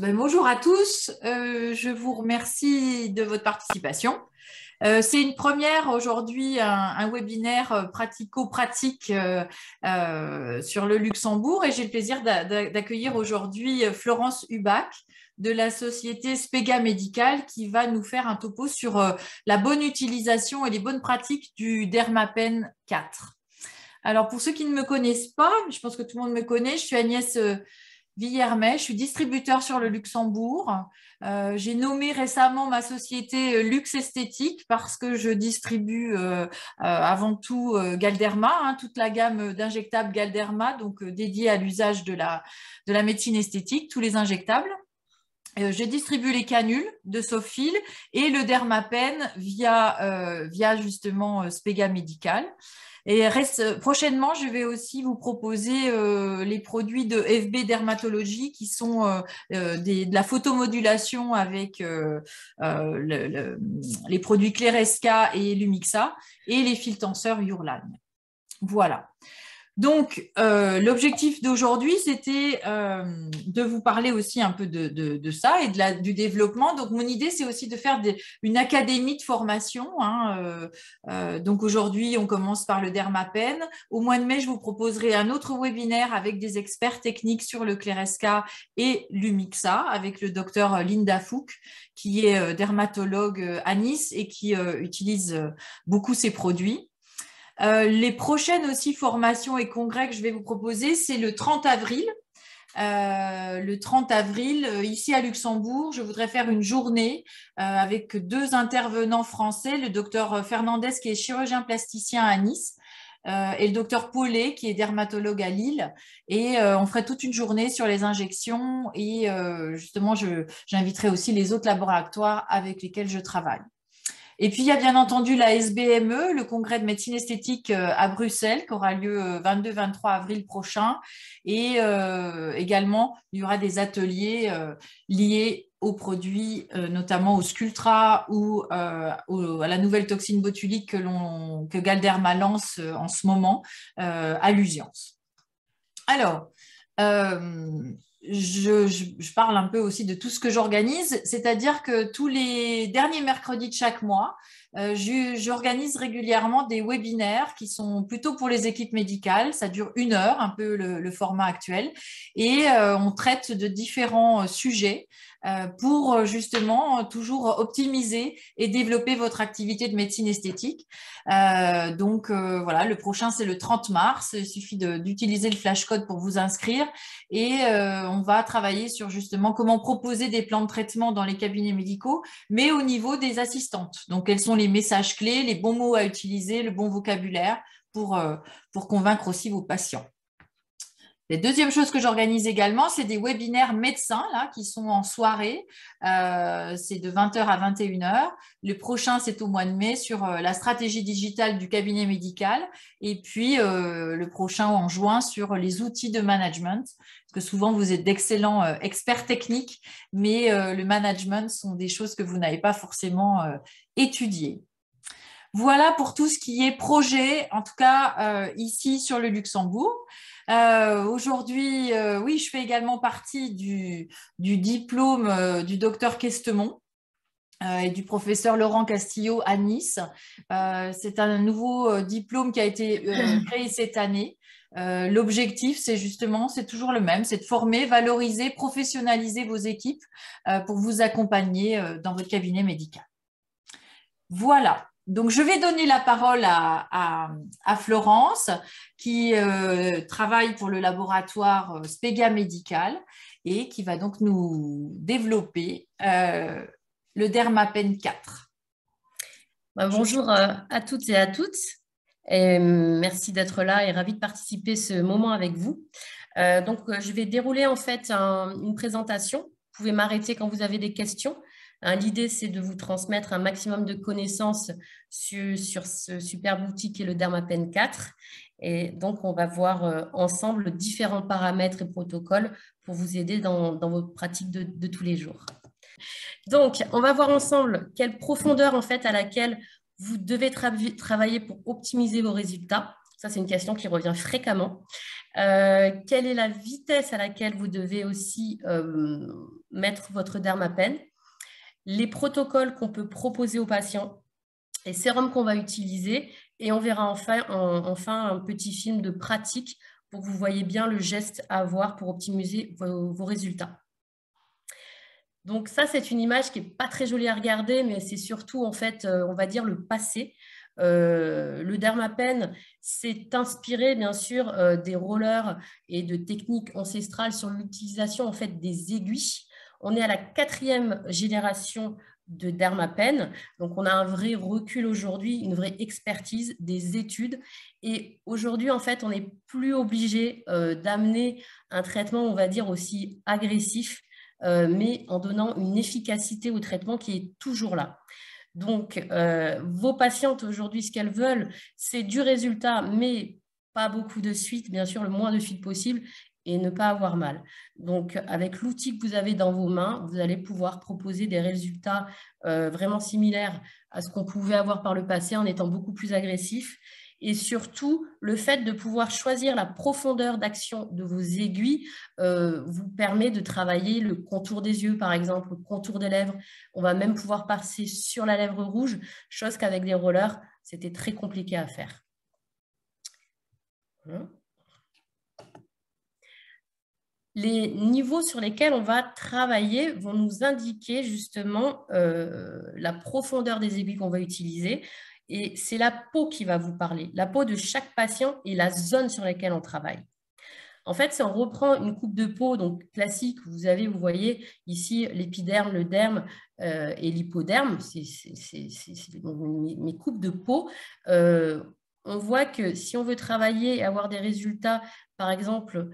Bonjour à tous, je vous remercie de votre participation. C'est une première aujourd'hui, un webinaire pratico-pratique sur le Luxembourg et j'ai le plaisir d'accueillir aujourd'hui Florence Hubach de la société Spega Medical qui va nous faire un topo sur la bonne utilisation et les bonnes pratiques du Dermapen 4. Alors pour ceux qui ne me connaissent pas, je pense que tout le monde me connaît, je suis Agnès Villermet, je suis distributeur sur le Luxembourg. J'ai nommé récemment ma société Luxe Esthétique parce que je distribue avant tout Galderma, toute la gamme d'injectables Galderma, donc dédiée à l'usage de la médecine esthétique, tous les injectables. Je distribue les canules de Sofil et le Dermapen via justement Spega Medical. Et prochainement, je vais aussi vous proposer les produits de FB Dermatologie qui sont de la photomodulation avec les produits Klereska et Lumixa et les fils tenseurs Urlan. Voilà. Donc, l'objectif d'aujourd'hui, c'était de vous parler aussi un peu de ça et du développement. Donc, mon idée, c'est aussi de faire une académie de formation. Donc, aujourd'hui, on commence par le Dermapen. Au mois de mai, je vous proposerai un autre webinaire avec des experts techniques sur le Klereska et l'Umixa, avec le docteur Linda Fouque, qui est dermatologue à Nice et qui utilise beaucoup ces produits. Les prochaines aussi formations et congrès que je vais vous proposer, c'est le 30 avril. Le 30 avril, ici à Luxembourg, je voudrais faire une journée avec deux intervenants français, le docteur Fernandez qui est chirurgien plasticien à Nice et le docteur Paulet qui est dermatologue à Lille. Et on ferait toute une journée sur les injections et justement, j'inviterai aussi les autres laboratoires avec lesquels je travaille. Et puis, il y a bien entendu la SBME, le congrès de médecine esthétique à Bruxelles, qui aura lieu 22-23 avril prochain. Et également, il y aura des ateliers liés aux produits, notamment au Sculptra ou à la nouvelle toxine botulique que Galderma lance en ce moment à Lusiance. Alors, je parle un peu aussi de tout ce que j'organise, c'est-à-dire que tous les derniers mercredis de chaque mois, j'organise régulièrement des webinaires qui sont plutôt pour les équipes médicales. Ça dure 1 heure, un peu le format actuel, et on traite de différents sujets pour justement toujours optimiser et développer votre activité de médecine esthétique. Donc voilà, le prochain c'est le 30 mars. Il suffit d'utiliser le flashcode pour vous inscrire et on va travailler sur justement comment proposer des plans de traitement dans les cabinets médicaux, mais au niveau des assistantes. Donc quels sont les messages clés, les bons mots à utiliser, le bon vocabulaire pour convaincre aussi vos patients. La deuxième chose que j'organise également, c'est des webinaires médecins là, qui sont en soirée. C'est de 20h à 21h. Le prochain, c'est au mois de mai sur la stratégie digitale du cabinet médical. Et puis, le prochain en juin sur les outils de management. Parce que souvent, vous êtes d'excellents experts techniques, mais le management sont des choses que vous n'avez pas forcément étudiées. Voilà pour tout ce qui est projet, en tout cas ici sur le Luxembourg. Aujourd'hui, oui, je fais également partie du diplôme du docteur Questemont et du professeur Laurent Castillo à Nice. C'est un nouveau diplôme qui a été créé cette année. L'objectif, c'est toujours le même, c'est de former, valoriser, professionnaliser vos équipes pour vous accompagner dans votre cabinet médical. Voilà. Donc, je vais donner la parole à Florence, qui travaille pour le laboratoire Spega Medical et qui va donc nous développer le Dermapen 4. Bonjour à toutes et à toutes. Et merci d'être là et ravie de participer ce moment avec vous. Je vais dérouler en fait une présentation. Vous pouvez m'arrêter quand vous avez des questions. L'idée, c'est de vous transmettre un maximum de connaissances sur ce superbe outil qui est le Dermapen 4. Et donc, on va voir ensemble différents paramètres et protocoles pour vous aider dans vos pratiques de tous les jours. Donc, on va voir ensemble quelle profondeur en fait à laquelle vous devez travailler pour optimiser vos résultats. Ça, c'est une question qui revient fréquemment. Quelle est la vitesse à laquelle vous devez aussi mettre votre dermapen, les protocoles qu'on peut proposer aux patients, les sérums qu'on va utiliser, et on verra enfin un petit film de pratique pour que vous voyez bien le geste à avoir pour optimiser vos résultats. Donc ça, c'est une image qui n'est pas très jolie à regarder, mais c'est surtout, en fait, on va dire le passé. Le dermapen s'est inspiré, bien sûr, des rollers et de techniques ancestrales sur l'utilisation, en fait, des aiguilles. On est à la 4e génération de dermapen, donc on a un vrai recul aujourd'hui, une vraie expertise, des études. Et aujourd'hui, en fait, on n'est plus obligé d'amener un traitement, on va dire, aussi agressif, mais en donnant une efficacité au traitement qui est toujours là. Donc, vos patientes aujourd'hui, ce qu'elles veulent, c'est du résultat, mais pas beaucoup de suite, bien sûr, le moins de suite possible, et ne pas avoir mal. Donc, avec l'outil que vous avez dans vos mains, vous allez pouvoir proposer des résultats vraiment similaires à ce qu'on pouvait avoir par le passé en étant beaucoup plus agressif. Et surtout, le fait de pouvoir choisir la profondeur d'action de vos aiguilles vous permet de travailler le contour des yeux, par exemple, le contour des lèvres. On va même pouvoir passer sur la lèvre rouge, chose qu'avec des rollers, c'était très compliqué à faire. Les niveaux sur lesquels on va travailler vont nous indiquer justement la profondeur des aiguilles qu'on va utiliser. Et c'est la peau qui va vous parler, la peau de chaque patient et la zone sur laquelle on travaille. En fait, si on reprend une coupe de peau donc classique, vous voyez ici l'épiderme, le derme et l'hypoderme, c'est mes coupes de peau. On voit que si on veut travailler et avoir des résultats, par exemple,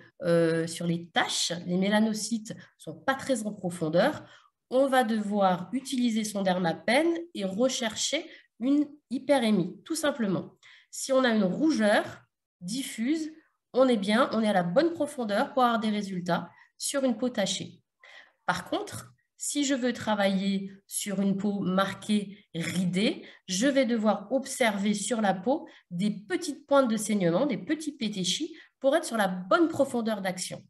sur les taches, les mélanocytes ne sont pas très en profondeur, on va devoir utiliser son dermapen et rechercher une hyperémie, tout simplement. Si on a une rougeur diffuse, on est bien, on est à la bonne profondeur pour avoir des résultats sur une peau tachée. Par contre, si je veux travailler sur une peau marquée, ridée, je vais devoir observer sur la peau des petites pointes de saignement, des petits pétéchis, pour être sur la bonne profondeur d'action.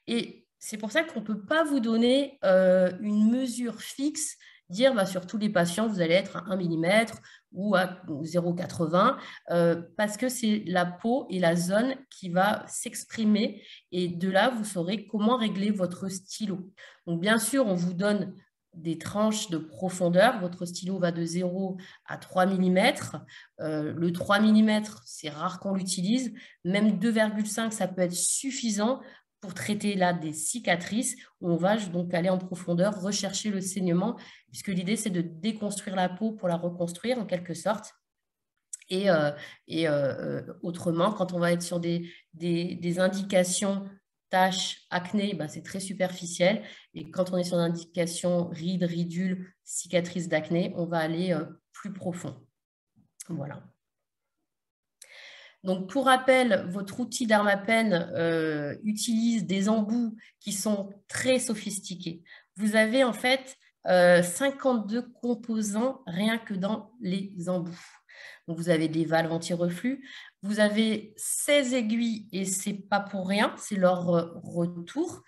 Et c'est pour ça qu'on ne peut pas vous donner une mesure fixe, dire sur tous les patients, vous allez être à 1 mm ou à 0,80 parce que c'est la peau et la zone qui va s'exprimer et de là, vous saurez comment régler votre stylo. Donc, bien sûr, on vous donne des tranches de profondeur. Votre stylo va de 0 à 3 mm. Le 3 mm, c'est rare qu'on l'utilise. Même 2,5, ça peut être suffisant pour traiter là des cicatrices où on va donc aller en profondeur, rechercher le saignement, puisque l'idée, c'est de déconstruire la peau pour la reconstruire en quelque sorte. Et autrement, quand on va être sur des indications taches, acné, c'est très superficiel. Et quand on est sur l'indication rides, ridules, cicatrices d'acné, on va aller plus profond. Voilà. Donc, pour rappel, votre outil dermapen utilise des embouts qui sont très sophistiqués. Vous avez en fait 52 composants rien que dans les embouts. Donc, vous avez des valves anti-reflux, vous avez 16 aiguilles et ce n'est pas pour rien, c'est leur retour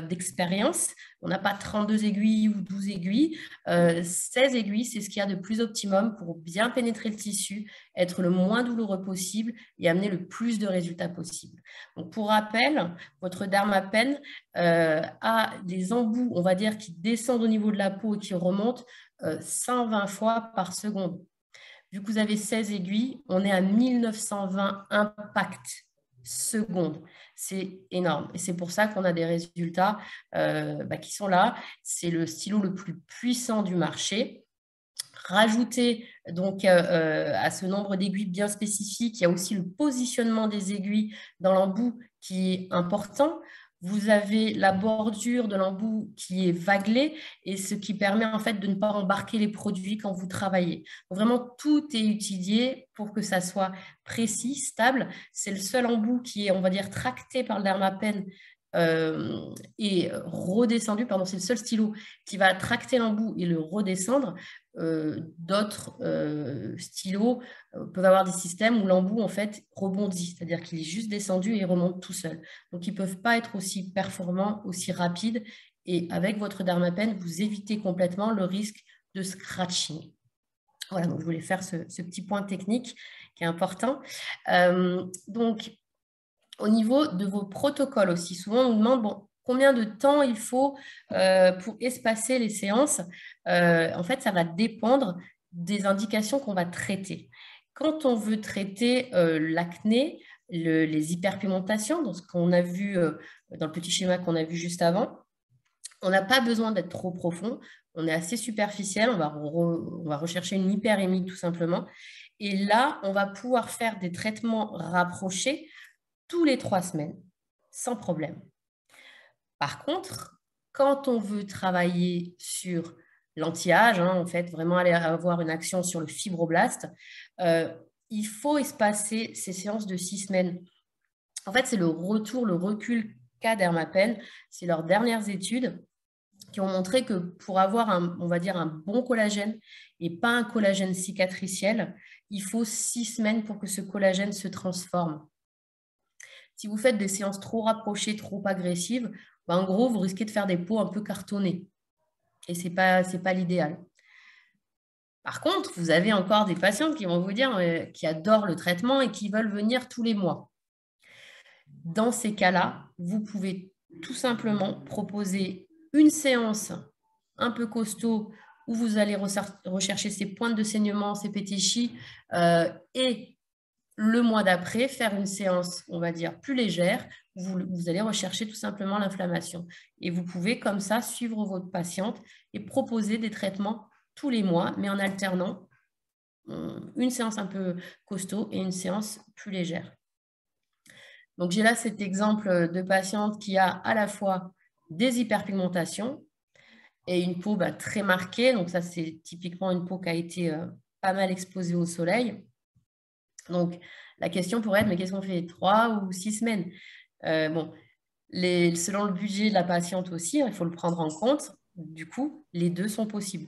d'expérience. On n'a pas 32 aiguilles ou 12 aiguilles. 16 aiguilles, c'est ce qu'il y a de plus optimum pour bien pénétrer le tissu, être le moins douloureux possible et amener le plus de résultats possible. Donc, pour rappel, votre dermapen a des embouts, on va dire, qui descendent au niveau de la peau et qui remontent 120 fois par seconde. Vu que vous avez 16 aiguilles, on est à 1920 impacts secondes. C'est énorme. Et c'est pour ça qu'on a des résultats qui sont là. C'est le stylo le plus puissant du marché. Rajouter donc à ce nombre d'aiguilles bien spécifiques, il y a aussi le positionnement des aiguilles dans l'embout qui est important. Vous avez la bordure de l'embout qui est vaguelée et ce qui permet en fait de ne pas embarquer les produits quand vous travaillez. Donc, vraiment, tout est étudié pour que ça soit précis, stable. C'est le seul embout qui est, on va dire, tracté par le dermapen est redescendu, pardon, c'est le seul stylo qui va tracter l'embout et le redescendre. D'autres stylos peuvent avoir des systèmes où l'embout en fait rebondit, c'est-à-dire qu'il est juste descendu et remonte tout seul. Donc ils ne peuvent pas être aussi performants, aussi rapides, et avec votre Dermapen, vous évitez complètement le risque de scratching. Voilà, donc je voulais faire ce petit point technique qui est important. Donc, au niveau de vos protocoles aussi, souvent on nous demande, bon, combien de temps il faut pour espacer les séances. En fait, ça va dépendre des indications qu'on va traiter. Quand on veut traiter l'acné, les hyperpigmentations, donc ce qu'on a vu dans le petit schéma qu'on a vu juste avant, on n'a pas besoin d'être trop profond, on est assez superficiel, on va rechercher une hyperémie tout simplement. Et là, on va pouvoir faire des traitements rapprochés tous les 3 semaines, sans problème. Par contre, quand on veut travailler sur l'anti-âge, en fait, vraiment aller avoir une action sur le fibroblast, il faut espacer ces séances de 6 semaines. En fait, c'est le recul qu'a Dermapen, c'est leurs dernières études qui ont montré que pour avoir on va dire un bon collagène et pas un collagène cicatriciel, il faut 6 semaines pour que ce collagène se transforme. Si vous faites des séances trop rapprochées, trop agressives, en gros, vous risquez de faire des peaux un peu cartonnées. Et ce n'est pas l'idéal. Par contre, vous avez encore des patientes qui vont vous dire qui adorent le traitement et qui veulent venir tous les mois. Dans ces cas-là, vous pouvez tout simplement proposer une séance un peu costaud où vous allez rechercher ces pointes de saignement, ces pétichis, et le mois d'après, faire une séance, on va dire, plus légère, où vous allez rechercher tout simplement l'inflammation. Et vous pouvez comme ça suivre votre patiente et proposer des traitements tous les mois, mais en alternant une séance un peu costaud et une séance plus légère. Donc, j'ai là cet exemple de patiente qui a à la fois des hyperpigmentations et une peau très marquée. Donc, ça, c'est typiquement une peau qui a été pas mal exposée au soleil. Donc, la question pourrait être, mais qu'est-ce qu'on fait, 3 ou 6 semaines? Bon, selon le budget de la patiente aussi, il faut le prendre en compte. Du coup, les deux sont possibles.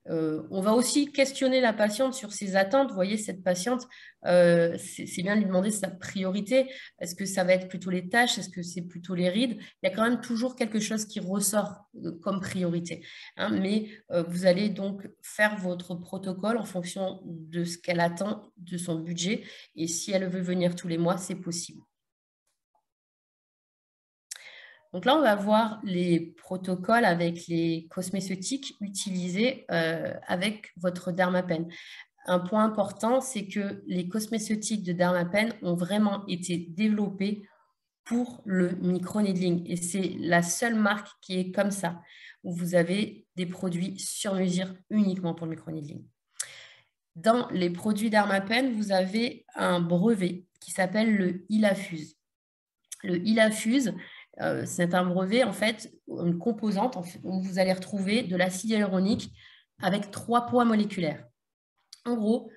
On va aussi questionner la patiente sur ses attentes. Vous voyez, cette patiente, c'est bien de lui demander sa priorité. Est-ce que ça va être plutôt les taches? Est-ce que c'est plutôt les rides? Il y a quand même toujours quelque chose qui ressort comme priorité. Mais vous allez donc faire votre protocole en fonction de ce qu'elle attend, de son budget. Et si elle veut venir tous les mois, c'est possible. Donc là, on va voir les protocoles avec les cosmétiques utilisés avec votre Dermapen. Un point important, c'est que les cosmétiques de Dermapen ont vraiment été développés pour le micro-needling. Et c'est la seule marque qui est comme ça, où vous avez des produits sur mesure uniquement pour le micro-needling. Dans les produits Dermapen, vous avez un brevet qui s'appelle le Ilafuse. Le Ilafuse, c'est un brevet, en fait, une composante où vous allez retrouver de l'acide hyaluronique avec 3 poids moléculaires. En gros,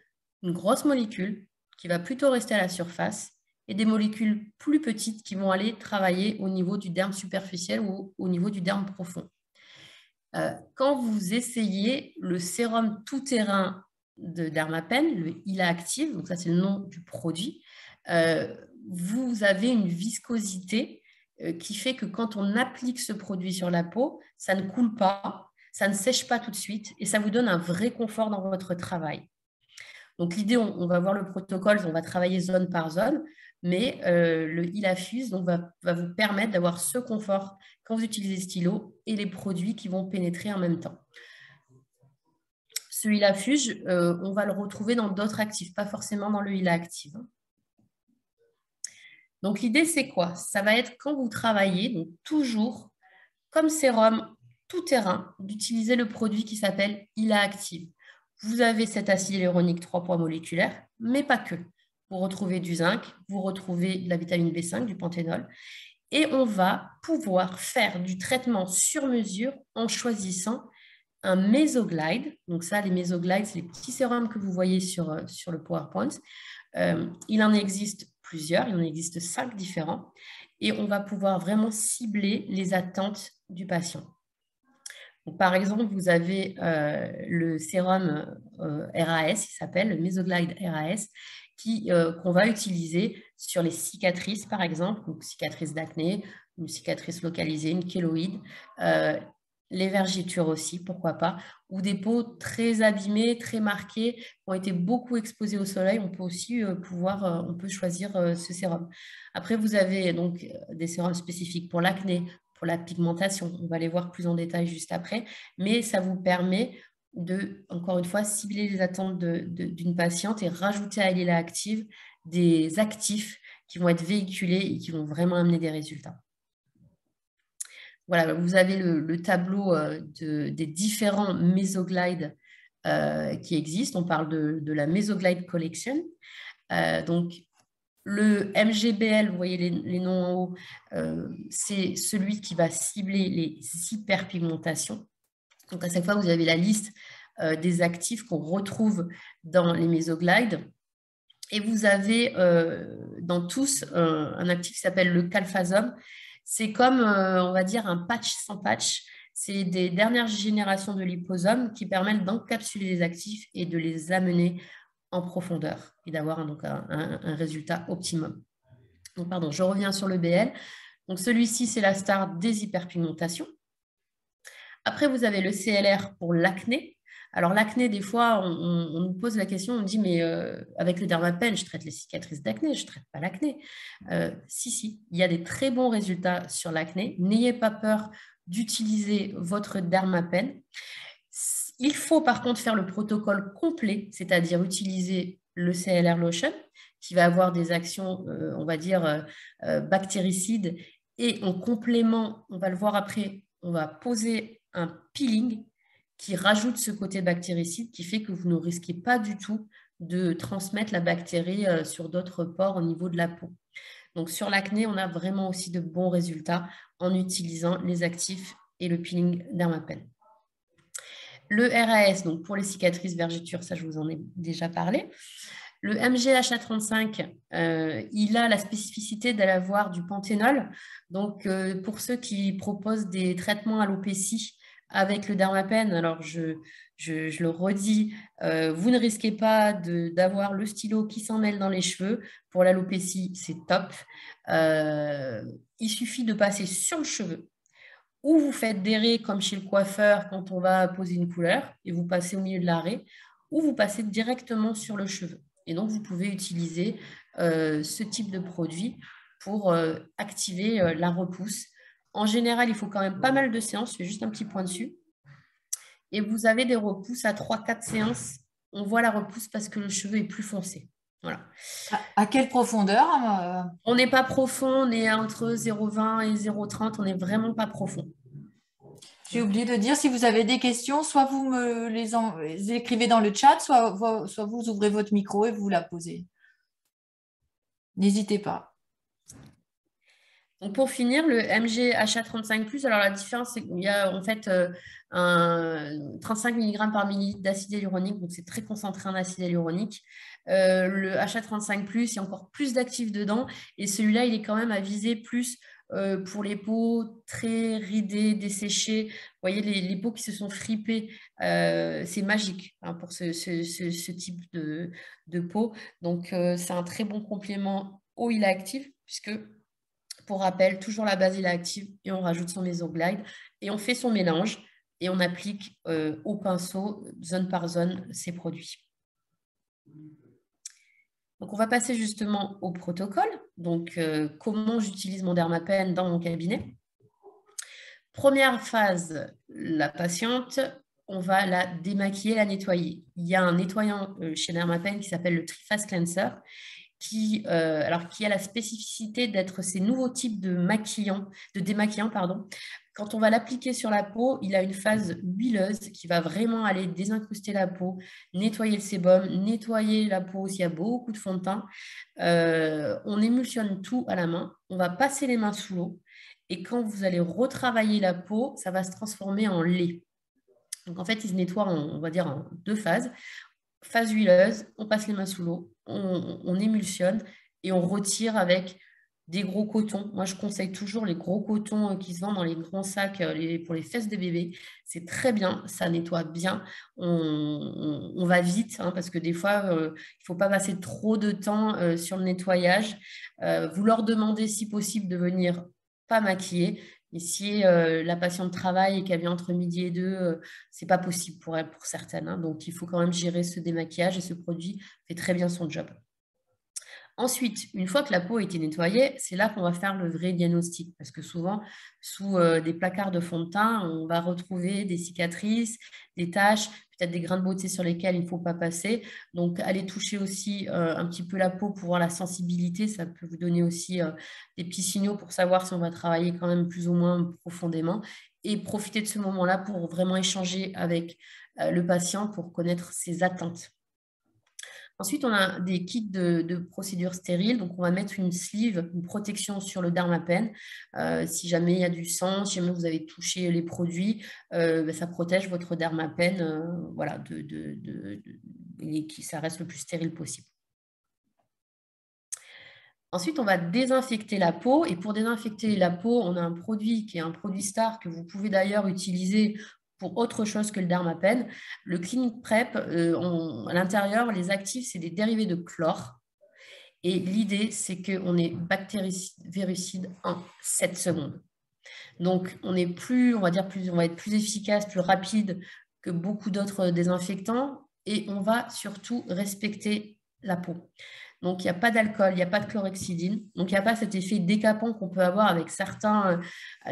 une grosse molécule qui va plutôt rester à la surface et des molécules plus petites qui vont aller travailler au niveau du derme superficiel ou au niveau du derme profond. Quand vous essayez le sérum tout-terrain de Dermapen, le Ila Active, donc ça c'est le nom du produit, vous avez une viscosité qui fait que quand on applique ce produit sur la peau, ça ne coule pas, ça ne sèche pas tout de suite et ça vous donne un vrai confort dans votre travail. Donc l'idée, on va voir le protocole, on va travailler zone par zone, mais le Ilafuse va vous permettre d'avoir ce confort quand vous utilisez le stylo et les produits qui vont pénétrer en même temps. Ce Ilafuse, on va le retrouver dans d'autres actifs, pas forcément dans le Ila Active. Donc, l'idée, c'est quoi? Ça va être quand vous travaillez, donc toujours, comme sérum tout terrain, d'utiliser le produit qui s'appelle Ila Active. Vous avez cet acide hyaluronique 3 poids moléculaires, mais pas que. Vous retrouvez du zinc, vous retrouvez de la vitamine B5, du panthénol, et on va pouvoir faire du traitement sur mesure en choisissant un Mesoglide. Donc ça, les Mesoglides, c'est les petits sérums que vous voyez sur le PowerPoint. Il en existe plusieurs, il en existe 5 différents. et on va pouvoir vraiment cibler les attentes du patient. Donc, par exemple, vous avez le sérum RAS, il s'appelle le Mesoglide RAS, qu'on va utiliser sur les cicatrices, par exemple, donc cicatrices d'acné, une cicatrice localisée, une kéloïde, les vergetures aussi, pourquoi pas, ou des peaux très abîmées, très marquées, qui ont été beaucoup exposées au soleil. On peut aussi on peut choisir ce sérum. Après, vous avez donc des sérums spécifiques pour l'acné, pour la pigmentation. On va les voir plus en détail juste après, mais ça vous permet de, encore une fois, cibler les attentes d'une patiente et rajouter à l'île active des actifs qui vont être véhiculés et qui vont vraiment amener des résultats. Voilà, vous avez le tableau des différents Mesoglide qui existent. On parle de la Mesoglide Collection. Donc, le MGBL, vous voyez les noms en haut, c'est celui qui va cibler les hyperpigmentations. Donc, à chaque fois, vous avez la liste des actifs qu'on retrouve dans les Mesoglide. Et vous avez dans tous un actif qui s'appelle le Calphasum. C'est comme, on va dire, un patch sans patch. C'est des dernières générations de liposomes qui permettent d'encapsuler les actifs et de les amener en profondeur et d'avoir un résultat optimum. Donc, pardon, je reviens sur le BL. Donc, celui-ci, c'est la star des hyperpigmentations. Après, vous avez le CLR pour l'acné. Alors, l'acné, des fois, on nous pose la question, on dit, mais avec le Dermapen, je traite les cicatrices d'acné, je ne traite pas l'acné. Si, il y a des très bons résultats sur l'acné. N'ayez pas peur d'utiliser votre Dermapen. Il faut par contre faire le protocole complet, c'est-à-dire utiliser le CLR Lotion, qui va avoir des actions, on va dire, bactéricides. Et en complément, on va le voir après, on va poser un peeling qui rajoute ce côté bactéricide qui fait que vous ne risquez pas du tout de transmettre la bactérie sur d'autres pores au niveau de la peau. Donc, sur l'acné, on a vraiment aussi de bons résultats en utilisant les actifs et le peeling Dermapen. Le RAS, donc pour les cicatrices vergetures, ça je vous en ai déjà parlé. Le MGHA35, il a la spécificité d'aller avoir du panthénol. Donc, pour ceux qui proposent des traitements alopécie avec le Dermapen, alors je le redis, vous ne risquez pas d'avoir le stylo qui s'en mêle dans les cheveux. Pour l'alopécie, c'est top. Il suffit de passer sur le cheveu. Ou vous faites des raies comme chez le coiffeur quand on va poser une couleur et vous passez au milieu de la raie, ou vous passez directement sur le cheveu. Et donc, vous pouvez utiliser ce type de produit pour activer la repousse. En général, il faut quand même pas mal de séances, je fais juste un petit point dessus. Et vous avez des repousses à 3-4 séances. On voit la repousse parce que le cheveu est plus foncé. Voilà. À quelle profondeur? On n'est pas profond, on est entre 0,20 et 0,30, on n'est vraiment pas profond. J'ai oublié de dire, si vous avez des questions, soit vous me les écrivez dans le chat, soit vous ouvrez votre micro et vous la posez. N'hésitez pas. Donc pour finir, le MGHA35+, alors la différence, c'est qu'il y a en fait 35 mg par millilitre d'acide hyaluronique, donc c'est très concentré en acide hyaluronique. Le HA35+, il y a encore plus d'actifs dedans, et celui-là, il est quand même à viser plus pour les peaux très ridées, desséchées. Vous voyez, les peaux qui se sont fripées, c'est magique hein, pour ce type de peau. Donc, c'est un très bon complément au huile active, puisque, pour rappel, toujours la base huile active, et on rajoute son Mesoglide, et on fait son mélange, et on applique au pinceau, zone par zone, ces produits. Donc, on va passer justement au protocole. Donc, comment j'utilise mon Dermapen dans mon cabinet. Première phase, la patiente, on va la démaquiller, la nettoyer. Il y a un nettoyant chez Dermapen qui s'appelle le Triphase Cleanser, qui a la spécificité d'être ces nouveaux types de démaquillants. Quand on va l'appliquer sur la peau, il a une phase huileuse qui va vraiment aller désincruster la peau, nettoyer le sébum, nettoyer la peau s'il y a beaucoup de fond de teint. On émulsionne tout à la main. On va passer les mains sous l'eau. Et quand vous allez retravailler la peau, ça va se transformer en lait. Donc en fait, il se nettoie, on va dire, en 2 phases. Phase huileuse, on passe les mains sous l'eau, on émulsionne et on retire avec des gros cotons. Moi, je conseille toujours les gros cotons qui se vendent dans les grands sacs pour les fesses de bébé. C'est très bien, ça nettoie bien. On va vite hein, parce que des fois, il ne faut pas passer trop de temps sur le nettoyage. Vous leur demandez si possible de venir pas maquiller. Et si la patiente travaille et qu'elle vient entre midi et deux, c'est pas possible pour elle, pour certaines. Hein. Donc, il faut quand même gérer ce démaquillage et ce produit fait très bien son job. Ensuite, une fois que la peau a été nettoyée, c'est là qu'on va faire le vrai diagnostic. Parce que souvent, sous des placards de fond de teint, on va retrouver des cicatrices, des taches, peut-être des grains de beauté sur lesquels il ne faut pas passer. Donc, aller toucher aussi un petit peu la peau pour voir la sensibilité, ça peut vous donner aussi des petits signaux pour savoir si on va travailler quand même plus ou moins profondément. Et profiter de ce moment-là pour vraiment échanger avec le patient pour connaître ses attentes. Ensuite, on a des kits de procédure stérile. Donc, on va mettre une sleeve, une protection sur le dermapen. Si jamais il y a du sang, si jamais vous avez touché les produits, ça protège votre dermapen voilà, et que ça reste le plus stérile possible. Ensuite, on va désinfecter la peau. Et pour désinfecter la peau, on a un produit qui est un produit star que vous pouvez d'ailleurs utiliser pour autre chose que le dermapen. Le Clinic Prep, à l'intérieur, les actifs, c'est des dérivés de chlore. Et l'idée, c'est qu'on est bactéricide en 7 secondes. Donc, on va être plus efficace, plus rapide que beaucoup d'autres désinfectants. Et on va surtout respecter la peau. Donc, il n'y a pas d'alcool, il n'y a pas de chlorhexidine. Donc, il n'y a pas cet effet décapant qu'on peut avoir avec certains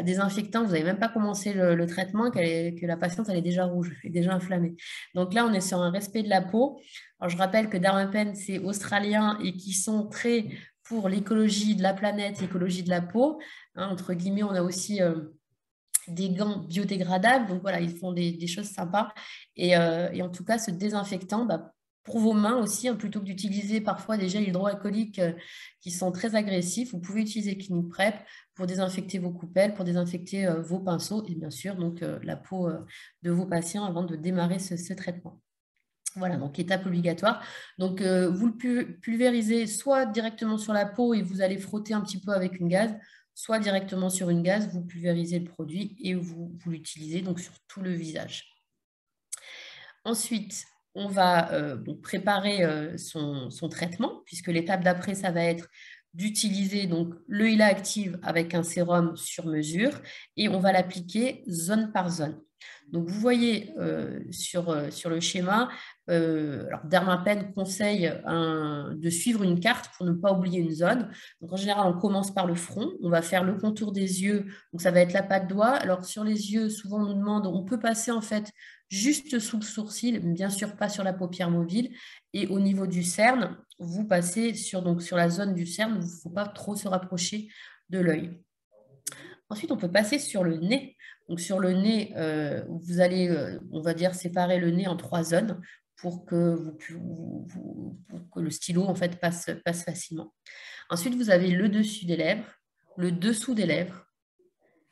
désinfectants. Vous n'avez même pas commencé le traitement, que la patiente elle est déjà rouge, elle est déjà inflammée. Donc là, on est sur un respect de la peau. Alors, je rappelle que Dermapen, c'est australien et qui sont très pour l'écologie de la planète, l'écologie de la peau. Hein, entre guillemets, on a aussi des gants biodégradables. Donc voilà, ils font des choses sympas. Et en tout cas, ce désinfectant, pour vos mains aussi, hein, plutôt que d'utiliser parfois des gels hydroalcooliques qui sont très agressifs, vous pouvez utiliser Clinic Prep pour désinfecter vos coupelles, pour désinfecter vos pinceaux et bien sûr donc, la peau de vos patients avant de démarrer ce traitement. Voilà, donc étape obligatoire. Donc, vous le pulvérisez soit directement sur la peau et vous allez frotter un petit peu avec une gaze, soit directement sur une gaze, vous pulvérisez le produit et vous l'utilisez donc sur tout le visage. Ensuite, on va donc préparer son traitement, puisque l'étape d'après, ça va être d'utiliser donc le Hila Active avec un sérum sur mesure et on va l'appliquer zone par zone. Donc, vous voyez sur le schéma, alors Dermapen conseille de suivre une carte pour ne pas oublier une zone. Donc, en général, on commence par le front. On va faire le contour des yeux. Donc, ça va être la patte doigt. Alors, sur les yeux, souvent, on nous demande, on peut passer en fait juste sous le sourcil, mais bien sûr pas sur la paupière mobile. Et au niveau du cerne, vous passez sur la zone du cerne. Il ne faut pas trop se rapprocher de l'œil. Ensuite, on peut passer sur le nez. Donc, sur le nez, vous allez, on va dire, séparer le nez en 3 zones pour que, pour que le stylo en fait, passe facilement. Ensuite, vous avez le dessus des lèvres, le dessous des lèvres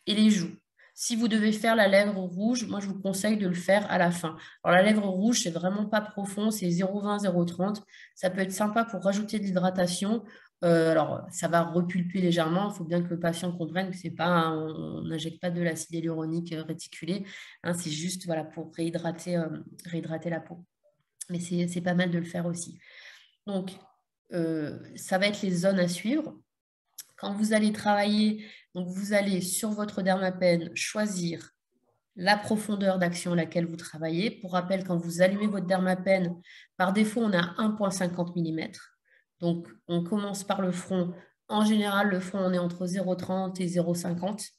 et les joues. Si vous devez faire la lèvre rouge, moi, je vous conseille de le faire à la fin. Alors, la lèvre rouge, c'est vraiment pas profond, c'est 0,20, 0,30. Ça peut être sympa pour rajouter de l'hydratation. Alors, ça va repulper légèrement. Il faut bien que le patient comprenne que c'est pas, on n'injecte pas de l'acide hyaluronique réticulé. Hein, c'est juste voilà, pour réhydrater la peau. Mais c'est pas mal de le faire aussi. Donc, ça va être les zones à suivre. Quand vous allez travailler, donc vous allez sur votre dermapen choisir la profondeur d'action à laquelle vous travaillez. Pour rappel, quand vous allumez votre dermapen, par défaut, on a 1,50 mm. Donc, on commence par le front. En général, le front, on est entre 0,30 et 0,50.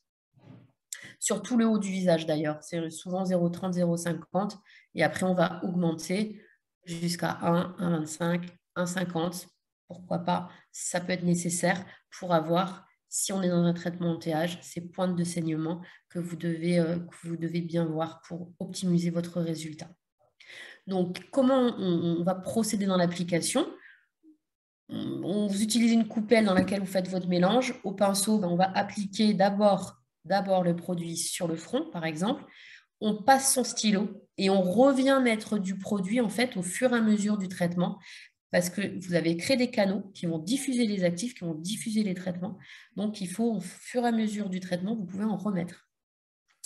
Sur tout le haut du visage, d'ailleurs. C'est souvent 0,30, 0,50. Et après, on va augmenter jusqu'à 1, 1,25, 1,50. Pourquoi pas? Ça peut être nécessaire pour avoir, si on est dans un traitement anti-âge, ces pointes de saignement que vous devez bien voir pour optimiser votre résultat. Donc, comment on va procéder dans l'application? Vous utilisez une coupelle dans laquelle vous faites votre mélange. Au pinceau, on va appliquer d'abord le produit sur le front, par exemple. On passe son stylo et on revient mettre du produit en fait au fur et à mesure du traitement parce que vous avez créé des canaux qui vont diffuser les actifs, qui vont diffuser les traitements. Donc, il faut, au fur et à mesure du traitement, vous pouvez en remettre.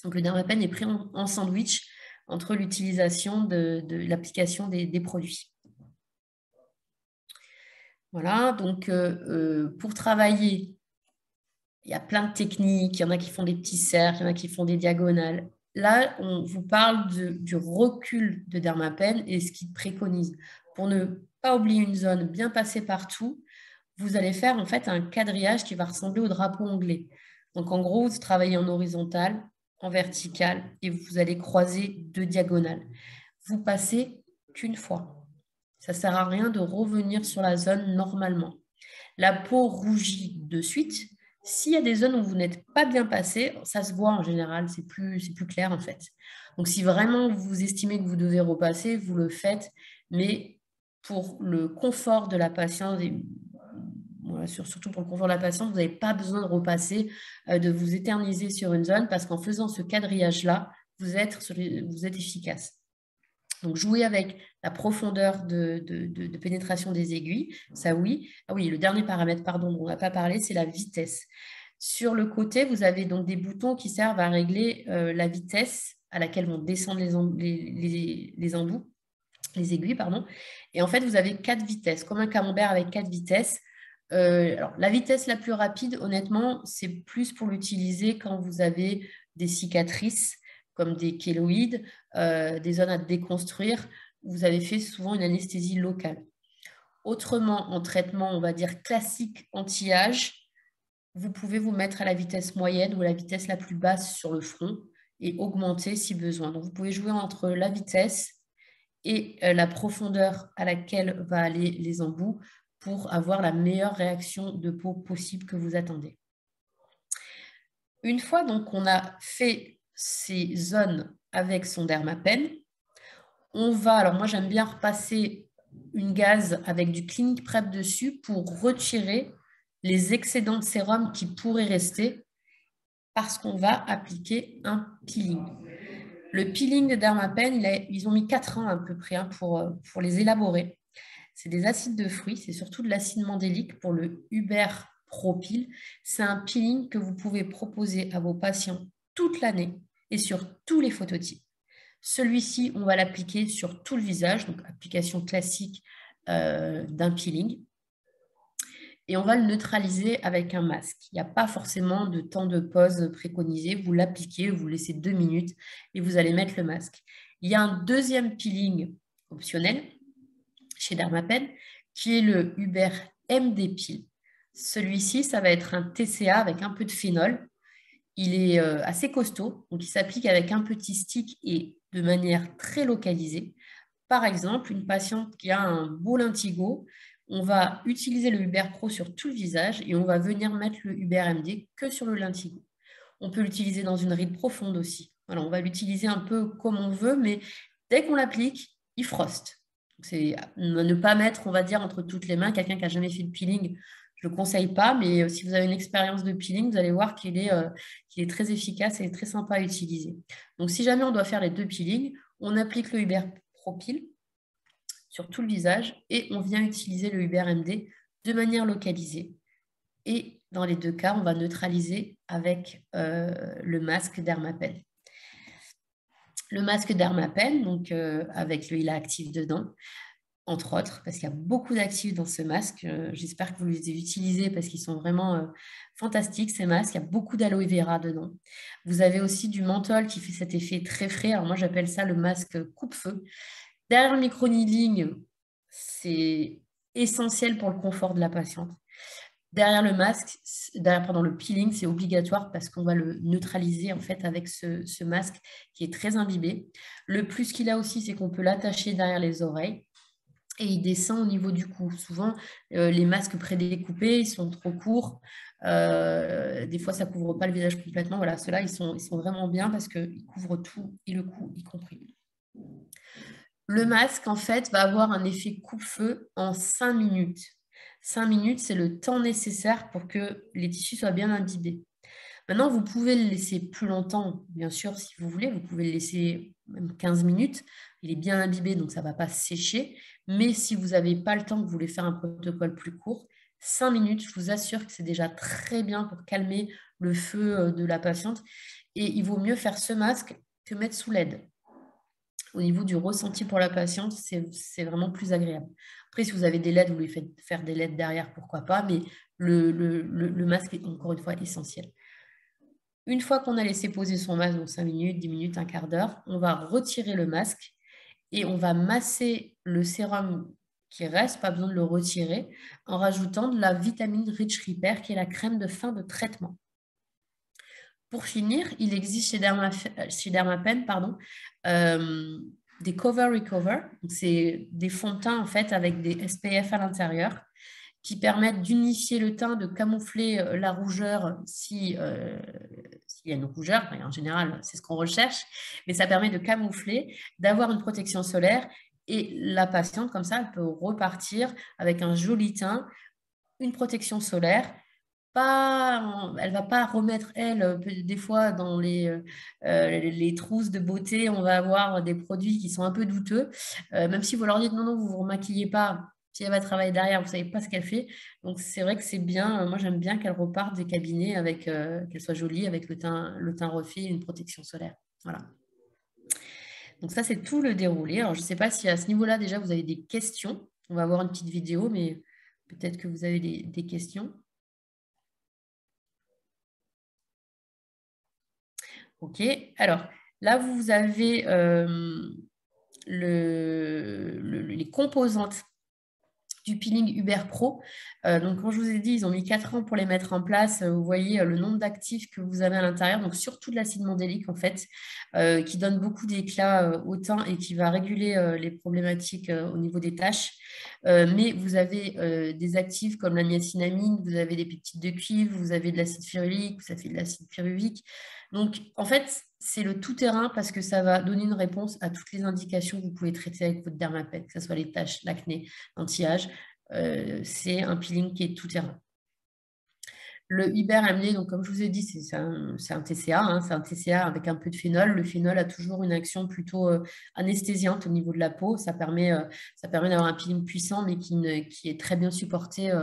Donc, le Dermapen est pris en sandwich entre l'utilisation de l'application des produits. Voilà, donc pour travailler, il y a plein de techniques, il y en a qui font des petits cercles, il y en a qui font des diagonales. Là, on vous parle du recul de Dermapen et ce qu'il préconise. Pour ne pas oublier une zone, bien passer partout, vous allez faire en fait un quadrillage qui va ressembler au drapeau anglais. Donc en gros, vous travaillez en horizontal, en vertical et vous allez croiser 2 diagonales. Vous passez qu'une fois. Ça ne sert à rien de revenir sur la zone normalement. La peau rougit de suite. S'il y a des zones où vous n'êtes pas bien passé, ça se voit en général, c'est plus clair en fait. Donc si vraiment vous estimez que vous devez repasser, vous le faites, mais pour le confort de la patiente, et voilà, surtout pour le confort de la patiente, vous n'avez pas besoin de repasser, de vous éterniser sur une zone, parce qu'en faisant ce quadrillage-là, vous êtes efficace. Donc, jouer avec la profondeur de pénétration des aiguilles, ça oui. Ah oui, le dernier paramètre, pardon, dont on n'a pas parlé, c'est la vitesse. Sur le côté, vous avez donc des boutons qui servent à régler la vitesse à laquelle vont descendre les embouts, les aiguilles, pardon. Et en fait, vous avez 4 vitesses, comme un camembert avec 4 vitesses. Alors, la vitesse la plus rapide, honnêtement, c'est plus pour l'utiliser quand vous avez des cicatrices, comme des kéloïdes, des zones à déconstruire, où vous avez fait souvent une anesthésie locale. Autrement, en traitement, on va dire classique anti-âge, vous pouvez vous mettre à la vitesse moyenne ou la vitesse la plus basse sur le front et augmenter si besoin. Donc, vous pouvez jouer entre la vitesse et la profondeur à laquelle va aller les embouts pour avoir la meilleure réaction de peau possible que vous attendez. Une fois donc qu'on a fait ces zones avec son Dermapen, on va, alors moi j'aime bien repasser une gaze avec du Clinic Prep dessus pour retirer les excédents de sérum qui pourraient rester parce qu'on va appliquer un peeling. Le peeling de Dermapen, ils ont mis 4 ans à peu près pour les élaborer. C'est des acides de fruits, c'est surtout de l'acide mandélique pour le Uber Pro Peel. C'est un peeling que vous pouvez proposer à vos patients toute l'année et sur tous les phototypes. Celui-ci, on va l'appliquer sur tout le visage, donc application classique d'un peeling. Et on va le neutraliser avec un masque. Il n'y a pas forcément de temps de pause préconisé. Vous l'appliquez, vous laissez 2 minutes et vous allez mettre le masque. Il y a un deuxième peeling optionnel chez Dermapen qui est le Uber MD Peel. Celui-ci, ça va être un TCA avec un peu de phénol. Il est assez costaud, donc il s'applique avec un petit stick et de manière très localisée. Par exemple, une patiente qui a un beau lentigo, on va utiliser le Uber Pro sur tout le visage et on va venir mettre le Uber MD que sur le lentigo. On peut l'utiliser dans une ride profonde aussi. Voilà, on va l'utiliser un peu comme on veut, mais dès qu'on l'applique, il froste. C'est ne pas mettre, on va dire, entre toutes les mains. Quelqu'un qui n'a jamais fait de peeling, je ne le conseille pas, mais si vous avez une expérience de peeling, vous allez voir qu'il est très efficace et très sympa à utiliser. Donc, si jamais on doit faire les 2 peelings, on applique le Uber Pro Peel sur tout le visage et on vient utiliser le Uber MD de manière localisée. Et dans les 2 cas, on va neutraliser avec le masque Dermapen. Le masque Dermapen, donc avec le Hila Active dedans, entre autres, parce qu'il y a beaucoup d'actifs dans ce masque. J'espère que vous les utilisez parce qu'ils sont vraiment fantastiques, ces masques. Il y a beaucoup d'aloe vera dedans. Vous avez aussi du menthol qui fait cet effet très frais. Alors moi, j'appelle ça le masque coupe-feu. Derrière le micro-needling, c'est essentiel pour le confort de la patiente. Derrière le masque, le peeling, c'est obligatoire parce qu'on va le neutraliser en fait avec ce masque qui est très imbibé. Le plus qu'il a aussi, c'est qu'on peut l'attacher derrière les oreilles et il descend au niveau du cou. Souvent, les masques prédécoupés, ils sont trop courts. Des fois, ça ne couvre pas le visage complètement. Voilà, ceux-là, ils sont vraiment bien parce qu'ils couvrent tout et le cou y compris. Le masque, en fait, va avoir un effet coupe-feu en 5 minutes. 5 minutes, c'est le temps nécessaire pour que les tissus soient bien imbibés. Maintenant, vous pouvez le laisser plus longtemps, bien sûr, si vous voulez. Vous pouvez le laisser même 15 minutes. Il est bien imbibé, donc ça ne va pas sécher. Mais si vous n'avez pas le temps, que vous voulez faire un protocole plus court, 5 minutes, je vous assure que c'est déjà très bien pour calmer le feu de la patiente. Et il vaut mieux faire ce masque que mettre sous LED. Au niveau du ressenti pour la patiente, c'est vraiment plus agréable. Après, si vous avez des LED, vous lui faites faire des LED derrière, pourquoi pas, mais le masque est encore une fois essentiel. Une fois qu'on a laissé poser son masque, donc 5 minutes, 10 minutes, un quart d'heure, on va retirer le masque et on va masser le sérum qui reste, pas besoin de le retirer, en rajoutant de la vitamine Rich Repair, qui est la crème de fin de traitement. Pour finir, il existe chez Dermapen des Cover Recover. C'est des fonds de teint en fait, avec des SPF à l'intérieur qui permettent d'unifier le teint, de camoufler la rougeur s'il y a une rougeur. En général, c'est ce qu'on recherche, mais ça permet de camoufler, d'avoir une protection solaire et la patiente, comme ça, elle peut repartir avec un joli teint, une protection solaire. Elle ne va pas remettre, des fois dans les trousses de beauté, on va avoir des produits qui sont un peu douteux. Même si vous leur dites non, non, vous ne vous remaquillez pas, si elle va travailler derrière, vous ne savez pas ce qu'elle fait. Donc, c'est vrai que c'est bien. Moi, j'aime bien qu'elle reparte des cabinets avec, qu'elle soit jolie, avec le teint refait et une protection solaire. Voilà. Donc, ça, c'est tout le déroulé. Alors, je ne sais pas si à ce niveau-là, déjà, vous avez des questions. On va voir une petite vidéo, mais peut-être que vous avez des questions. OK. Alors, là, vous avez les composantes du peeling Uber Pro. Donc, comme je vous ai dit, ils ont mis 4 ans pour les mettre en place. Vous voyez le nombre d'actifs que vous avez à l'intérieur, donc surtout de l'acide mandélique, en fait, qui donne beaucoup d'éclat au teint et qui va réguler les problématiques au niveau des taches. Mais vous avez des actifs comme la niacinamide, vous avez des peptides de cuivre, vous avez de l'acide férulique, vous avez de l'acide pyruvique. Donc, en fait, c'est le tout-terrain parce que ça va donner une réponse à toutes les indications que vous pouvez traiter avec votre dermapète, que ce soit les taches, l'acné, l'anti-âge. C'est un peeling qui est tout-terrain. Le Hyper-MD, donc comme je vous ai dit, c'est un TCA, hein, c'est un TCA avec un peu de phénol. Le phénol a toujours une action plutôt anesthésiante au niveau de la peau. Ça permet d'avoir un peeling puissant, mais qui est très bien supporté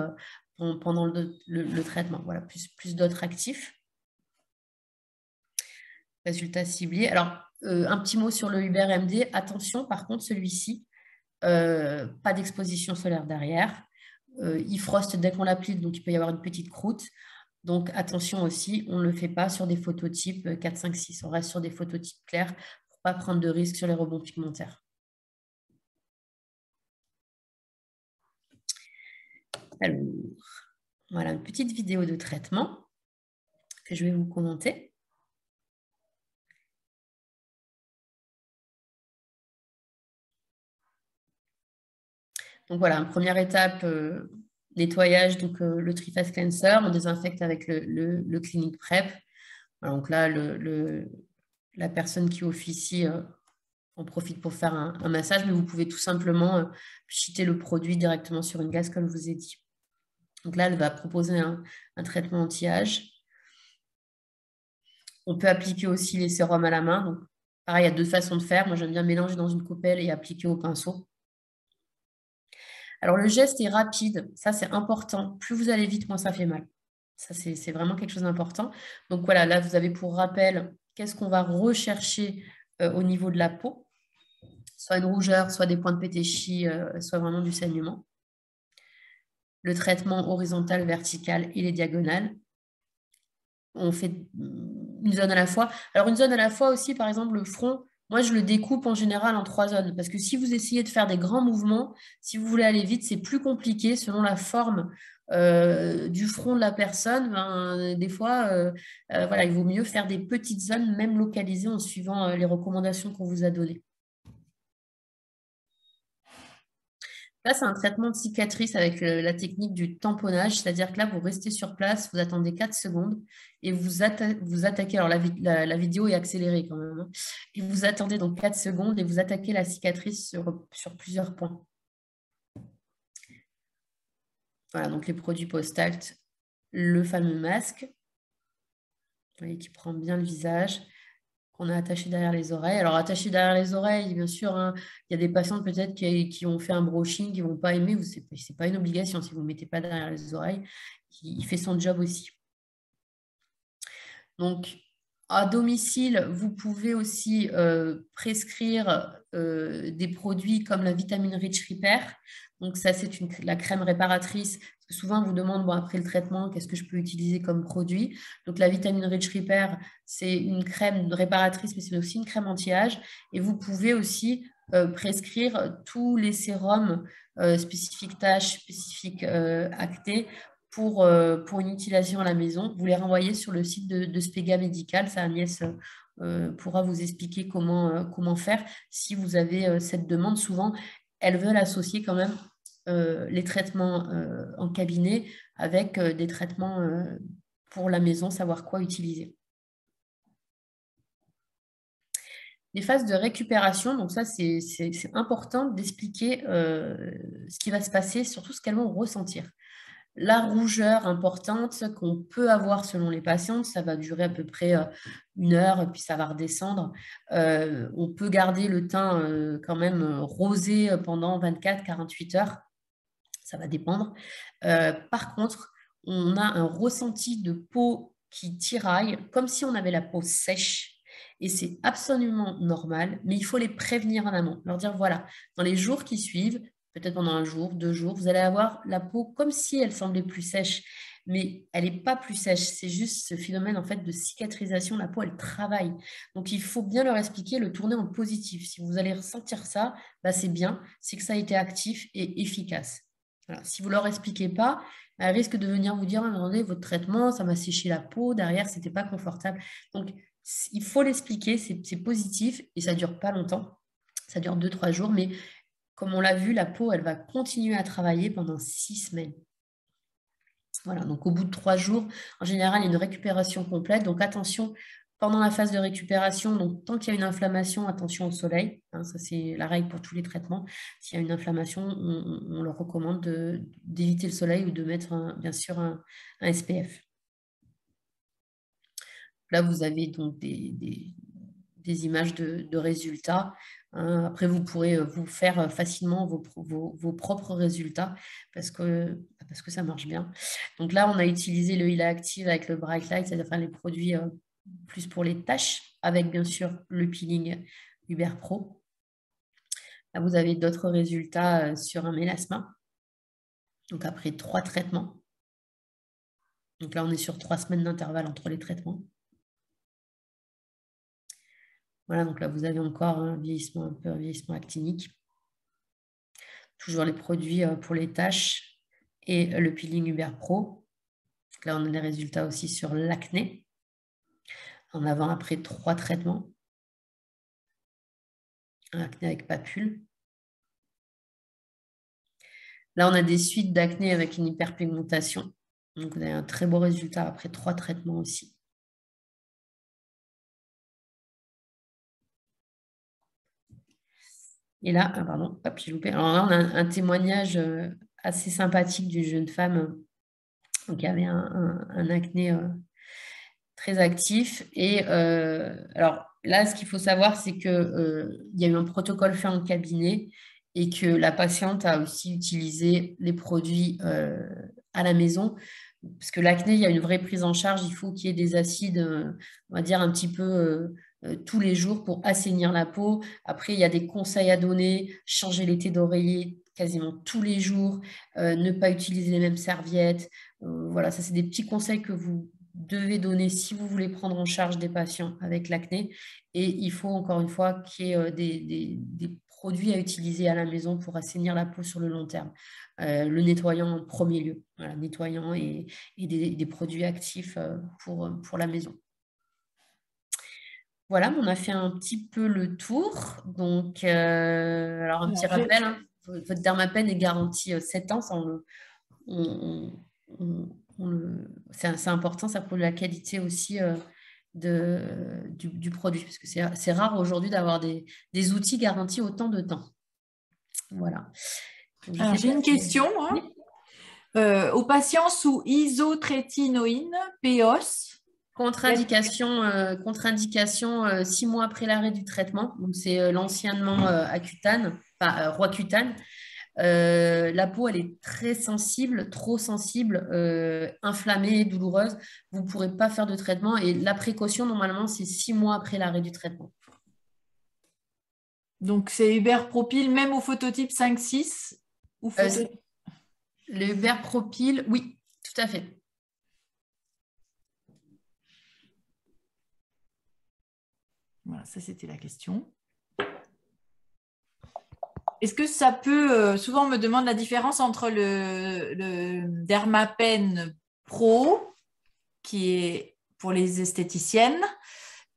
pendant le traitement. Voilà, plus d'autres actifs. Résultats ciblés. Alors, un petit mot sur le Uber MD. Attention, par contre, celui-ci, pas d'exposition solaire derrière. Il froste dès qu'on l'applique, donc il peut y avoir une petite croûte. Donc, attention aussi, on ne le fait pas sur des phototypes 4, 5, 6. On reste sur des phototypes clairs pour ne pas prendre de risques sur les rebonds pigmentaires. Alors, voilà une petite vidéo de traitement que je vais vous commenter. Donc voilà, une première étape, nettoyage, donc le Triface Cleanser, on désinfecte avec le Clinic Prep. Alors, donc là, la personne qui officie en profite pour faire un massage, mais vous pouvez tout simplement pchiter le produit directement sur une gaze, comme je vous ai dit. Donc là, elle va proposer un traitement anti-âge. On peut appliquer aussi les sérums à la main. Donc, pareil, il y a 2 façons de faire. Moi, j'aime bien mélanger dans une coupelle et appliquer au pinceau. Alors, le geste est rapide. Ça, c'est important. Plus vous allez vite, moins ça fait mal. Ça, c'est vraiment quelque chose d'important. Donc, voilà, là, vous avez pour rappel, qu'est-ce qu'on va rechercher au niveau de la peau? Soit une rougeur, soit des points de pétéchis, soit vraiment du saignement. Le traitement horizontal, vertical et les diagonales. On fait une zone à la fois. Alors, une zone à la fois aussi, par exemple, le front, moi, je le découpe en général en 3 zones. Parce que si vous essayez de faire des grands mouvements, si vous voulez aller vite, c'est plus compliqué selon la forme du front de la personne. Ben, des fois, voilà, il vaut mieux faire des petites zones, même localisées, en suivant les recommandations qu'on vous a données. Là, c'est un traitement de cicatrice avec la technique du tamponnage, c'est-à-dire que là, vous restez sur place, vous attendez 4 secondes et vous attaquez. Alors, la vidéo est accélérée quand même, hein. Et vous attendez donc 4 secondes et vous attaquez la cicatrice sur plusieurs points. Voilà, donc les produits post-acte, le fameux masque. voyez, qui prend bien le visage, qu'on a attaché derrière les oreilles. Alors, attaché derrière les oreilles, bien sûr, hein, il y a des patientes peut-être qui ont fait un brushing, qui ne vont pas aimer. Ce n'est pas une obligation si vous ne mettez pas derrière les oreilles. Il fait son job aussi. Donc, à domicile, vous pouvez aussi prescrire des produits comme la vitamine Rich Repair. Donc, ça, c'est la crème réparatrice. Parce que souvent, on vous demande, bon, après le traitement, qu'est-ce que je peux utiliser comme produit? Donc, la vitamine Rich Repair, c'est une crème réparatrice, mais c'est aussi une crème anti-âge. Et vous pouvez aussi prescrire tous les sérums spécifiques taches, spécifiques acné pour une utilisation à la maison. Vous les renvoyez sur le site de Spega Medical. Ça, Agnès pourra vous expliquer comment faire. Si vous avez cette demande, souvent, elles veulent associer quand même les traitements en cabinet avec des traitements pour la maison, savoir quoi utiliser. Les phases de récupération, donc ça, c'est important d'expliquer ce qui va se passer, surtout ce qu'elles vont ressentir. La rougeur importante qu'on peut avoir selon les patientes, ça va durer à peu près 1 heure et puis ça va redescendre. On peut garder le teint quand même rosé pendant 24-48 heures. Ça va dépendre. Par contre, on a un ressenti de peau qui tiraille, comme si on avait la peau sèche. Et c'est absolument normal, mais il faut les prévenir en amont. Leur dire, voilà, dans les jours qui suivent, peut-être pendant 1 jour, 2 jours, vous allez avoir la peau comme si elle semblait plus sèche, mais elle n'est pas plus sèche. C'est juste ce phénomène en fait de cicatrisation. La peau, elle travaille. Donc, il faut bien leur expliquer, le tourner en positif. Si vous allez ressentir ça, bah, c'est bien, c'est que ça a été actif et efficace. Voilà. Si vous ne leur expliquez pas, elle risque de venir vous dire, attendez, votre traitement, ça m'a séché la peau, derrière, ce n'était pas confortable. Donc, il faut l'expliquer, c'est positif et ça ne dure pas longtemps. Ça dure 2-3 jours, mais comme on l'a vu, la peau, elle va continuer à travailler pendant 6 semaines. Voilà, donc au bout de 3 jours, en général, il y a une récupération complète. Donc attention, pendant la phase de récupération, donc tant qu'il y a une inflammation, attention au soleil. Hein, ça, c'est la règle pour tous les traitements. S'il y a une inflammation, on leur recommande d'éviter le soleil ou de mettre, bien sûr, un SPF. Là, vous avez donc des images de résultats. Hein. Après, vous pourrez vous faire facilement vos propres résultats parce que ça marche bien. Donc là, on a utilisé le Hila Active avec le Bright Light, c'est-à-dire les produits plus pour les taches, avec bien sûr le peeling Uber Pro. Là, vous avez d'autres résultats sur un mélasma. Donc après 3 traitements. Donc là, on est sur 3 semaines d'intervalle entre les traitements. Voilà, donc là, vous avez encore un vieillissement actinique. Toujours les produits pour les taches et le peeling Uber Pro. Donc là, on a les résultats aussi sur l'acné. En avant, après 3 traitements. Un acné avec papule. Là, on a des suites d'acné avec une hyperpigmentation. Donc, vous avez un très beau résultat après 3 traitements aussi. Et là, pardon, hop, j'ai loupé. Alors là, on a un témoignage assez sympathique d'une jeune femme qui avait un acné très actif. Et alors là, ce qu'il faut savoir, c'est qu'il y a eu un protocole fait en cabinet et que la patiente a aussi utilisé les produits à la maison. Parce que l'acné, il y a une vraie prise en charge. Il faut qu'il y ait des acides, on va dire, un petit peu tous les jours pour assainir la peau. Après, il y a des conseils à donner. Changer l'été d'oreiller quasiment tous les jours. Ne pas utiliser les mêmes serviettes. Voilà, ça, c'est des petits conseils que vous devez donner si vous voulez prendre en charge des patients avec l'acné. Et il faut, encore une fois, qu'il y ait des produits à utiliser à la maison pour assainir la peau sur le long terme. Le nettoyant en premier lieu, voilà, nettoyant et des produits actifs pour la maison. Voilà, on a fait un petit peu le tour. Donc, alors un petit rappel, hein, votre Dermapen est garantie 7 ans. C'est important, ça prouve la qualité aussi du produit, parce que c'est rare aujourd'hui d'avoir des outils garantis autant de temps. Voilà. Alors, j'ai une question. Aux patients sous isotrétinoïne, POS, Contre-indication 6 mois après l'arrêt du traitement. Donc, c'est l'anciennement Accutane, enfin, Roaccutane. La peau, elle est très sensible, trop sensible, inflammée, douloureuse. Vous ne pourrez pas faire de traitement. Et la précaution, normalement, c'est 6 mois après l'arrêt du traitement. Donc, c'est Hubert Propyl, même au phototype 5-6 ou le Hubert Propyl, oui, tout à fait. Voilà, ça c'était la question. Est-ce que ça peut, souvent on me demande la différence entre le Dermapen Pro, qui est pour les esthéticiennes,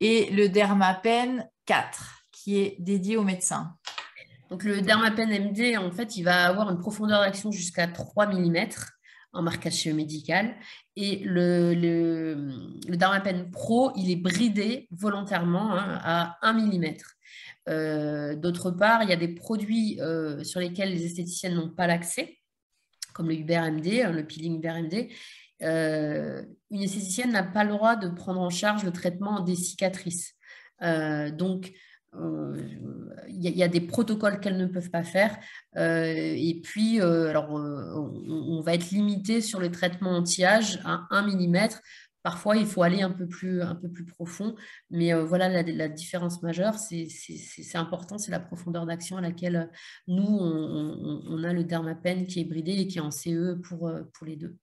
et le Dermapen 4, qui est dédié aux médecins. Donc le Dermapen MD, en fait, il va avoir une profondeur d'action jusqu'à 3 mm en marquage médical. Et le Dermapen Pro, il est bridé volontairement à 1 mm. D'autre part, il y a des produits sur lesquels les esthéticiennes n'ont pas l'accès, comme le Hubert MD, le peeling Hubert MD. Une esthéticienne n'a pas le droit de prendre en charge le traitement des cicatrices. Donc, il y a des protocoles qu'elles ne peuvent pas faire. Et puis, on va être limité sur le traitement anti-âge à 1 mm. Parfois, il faut aller un peu plus profond. Mais voilà, la différence majeure, c'est important, c'est la profondeur d'action à laquelle nous, on a le Dermapen qui est bridé et qui est en CE pour les deux.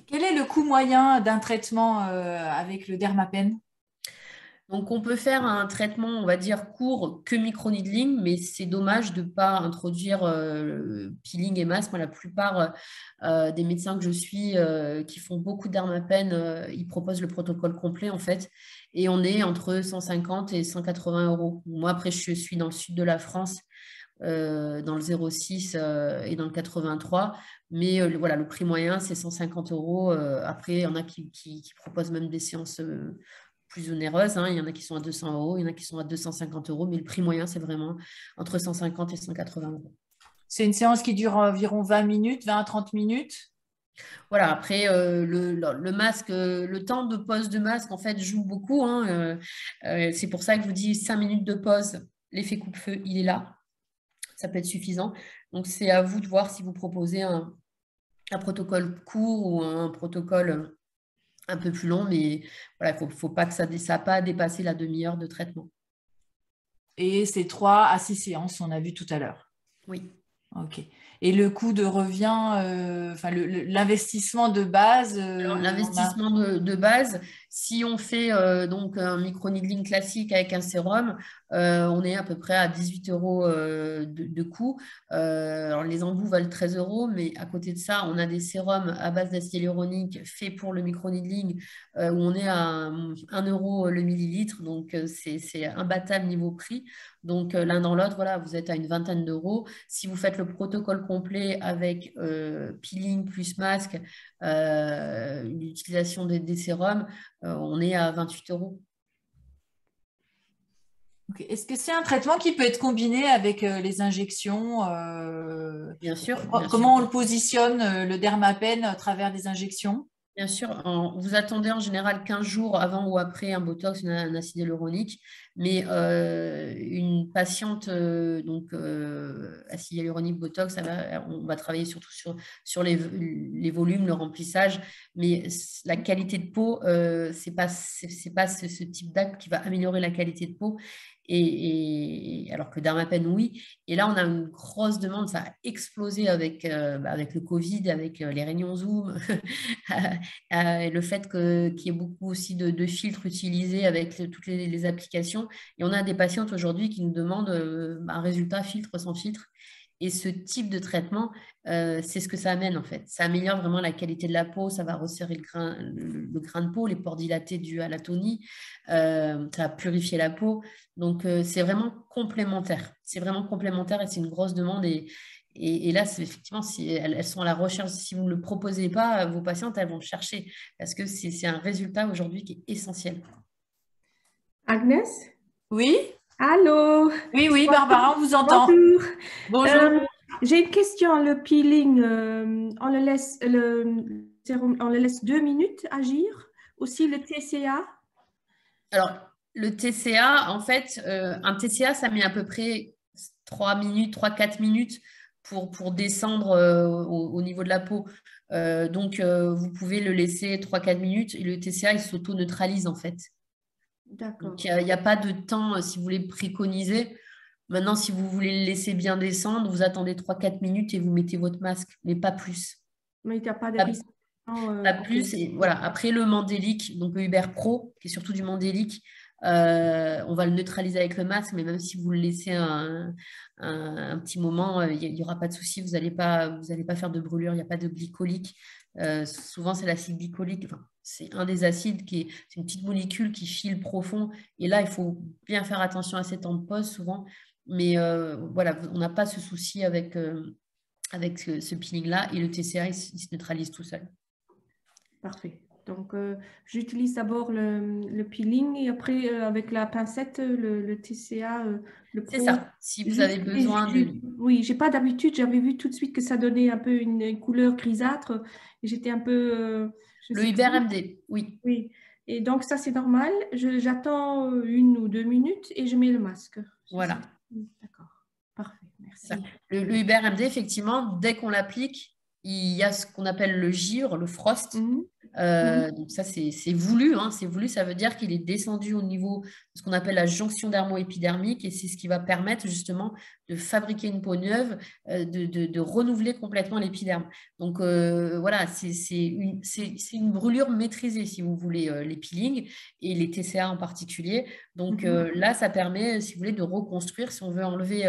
Quel est le coût moyen d'un traitement avec le Dermapen ? Donc, on peut faire un traitement, on va dire, court que microneedling, mais c'est dommage de ne pas introduire peeling et masque. Moi, la plupart des médecins que je suis qui font beaucoup de Dermapen, ils proposent le protocole complet, en fait. Et on est entre 150 et 180 euros. Moi, après, je suis dans le sud de la France, dans le 06 et dans le 83. Mais voilà, le prix moyen, c'est 150 euros. Après, il y en a qui proposent même des séances plus onéreuses. Il y en a qui sont à 200 euros, il y en a qui sont à 250 euros, mais le prix moyen, c'est vraiment entre 150 et 180 euros. C'est une séance qui dure environ 20 minutes, 20 à 30 minutes. Voilà, après, le masque, le temps de pause de masque, en fait, joue beaucoup. C'est pour ça que je vous dis 5 minutes de pause, l'effet coupe-feu, il est là. Ça peut être suffisant. Donc, c'est à vous de voir si vous proposez un protocole court ou un protocole un peu plus long, mais voilà, il ne faut pas que ça n'a pas dépassé la demi-heure de traitement. Et c'est 3 à 6 séances, on a vu tout à l'heure. Oui. Ok. Et le coût de revient, l'investissement de base l'investissement de base, si on fait donc un microneedling classique avec un sérum, on est à peu près à 18 euros de coût. Alors les embouts valent 13 euros, mais à côté de ça, on a des sérums à base d'acide hyaluronique faits pour le microneedling où on est à 1 euro le millilitre. Donc c'est imbattable niveau prix. Donc l'un dans l'autre, voilà, vous êtes à une vingtaine d'euros. Si vous faites le protocole complet avec peeling plus masque, l'utilisation des sérums, on est à 28 euros. Okay. Est-ce que c'est un traitement qui peut être combiné avec les injections Bien sûr. Comment on le positionne, le Dermapen, à travers des injections? Bien sûr, vous attendez en général 15 jours avant ou après un Botox, un acide hyaluronique, mais une patiente, acide hyaluronique Botox, on va travailler surtout sur les volumes, le remplissage, mais la qualité de peau, c'est pas ce type d'acte qui va améliorer la qualité de peau. Alors que Dermapen, oui. Et là, on a une grosse demande, ça a explosé avec le Covid, avec les réunions Zoom, le fait qu'il y ait beaucoup aussi de filtres utilisés avec toutes les applications. Et on a des patientes aujourd'hui qui nous demandent un résultat filtre sans filtre. Et ce type de traitement, c'est ce que ça amène en fait. Ça améliore vraiment la qualité de la peau, ça va resserrer le grain de peau, les pores dilatés dus à la tonie, ça va purifier la peau. Donc, c'est vraiment complémentaire. C'est vraiment complémentaire et c'est une grosse demande. Et là, effectivement, si elles sont à la recherche. Si vous ne le proposez pas, vos patientes, elles vont le chercher parce que c'est un résultat aujourd'hui qui est essentiel. Agnès? Oui? Allô? Oui, Barbara, on vous entend. Bonjour. J'ai une question. Le peeling, on le laisse, sérum, on le laisse 2 minutes agir. Aussi le TCA. Alors, le TCA, en fait, un TCA, ça met à peu près 3 minutes, 3-4 minutes pour descendre au niveau de la peau. Donc, vous pouvez le laisser 3-4 minutes et le TCA, il s'auto-neutralise en fait. D'accord. Donc, il n'y a pas de temps si vous voulez préconiser. Maintenant, si vous voulez le laisser bien descendre, vous attendez 3-4 minutes et vous mettez votre masque, mais pas plus. Mais il n'y a pas de Pas, risque. pas plus. Et voilà. Après, le Mandélique, donc le Hubert Pro, qui est surtout du Mandélique, on va le neutraliser avec le masque, mais même si vous le laissez un petit moment, il n'y aura pas de souci, vous n'allez pas faire de brûlure, il n'y a pas de glycolique. Souvent, c'est l'acide glycolique. Enfin, c'est un des acides c'est une petite molécule qui file profond. Et là, il faut bien faire attention à ces temps de pause souvent. Mais voilà, on n'a pas ce souci avec ce peeling-là. Et le TCA, il se neutralise tout seul. Parfait. Donc, j'utilise d'abord le peeling et après, avec la pincette, le TCA, le Pro. C'est ça. Si vous avez besoin de... Oui, j'ai pas d'habitude. J'avais vu tout de suite que ça donnait un peu une couleur grisâtre. Et j'étais un peu... le Hubert MD, oui. Oui. Et donc, ça, c'est normal. J'attends 1 ou 2 minutes et je mets le masque. Voilà. D'accord. Parfait. Merci. Le Hubert MD, effectivement, dès qu'on l'applique, il y a ce qu'on appelle le givre, le frost. Donc ça, c'est voulu, hein, c'est voulu, ça veut dire qu'il est descendu au niveau de ce qu'on appelle la jonction dermo-épidermique et c'est ce qui va permettre justement de fabriquer une peau neuve, de renouveler complètement l'épiderme. Donc voilà, c'est une brûlure maîtrisée si vous voulez, les peelings et les TCA en particulier. Donc là, ça permet, si vous voulez, de reconstruire. Si on veut enlever,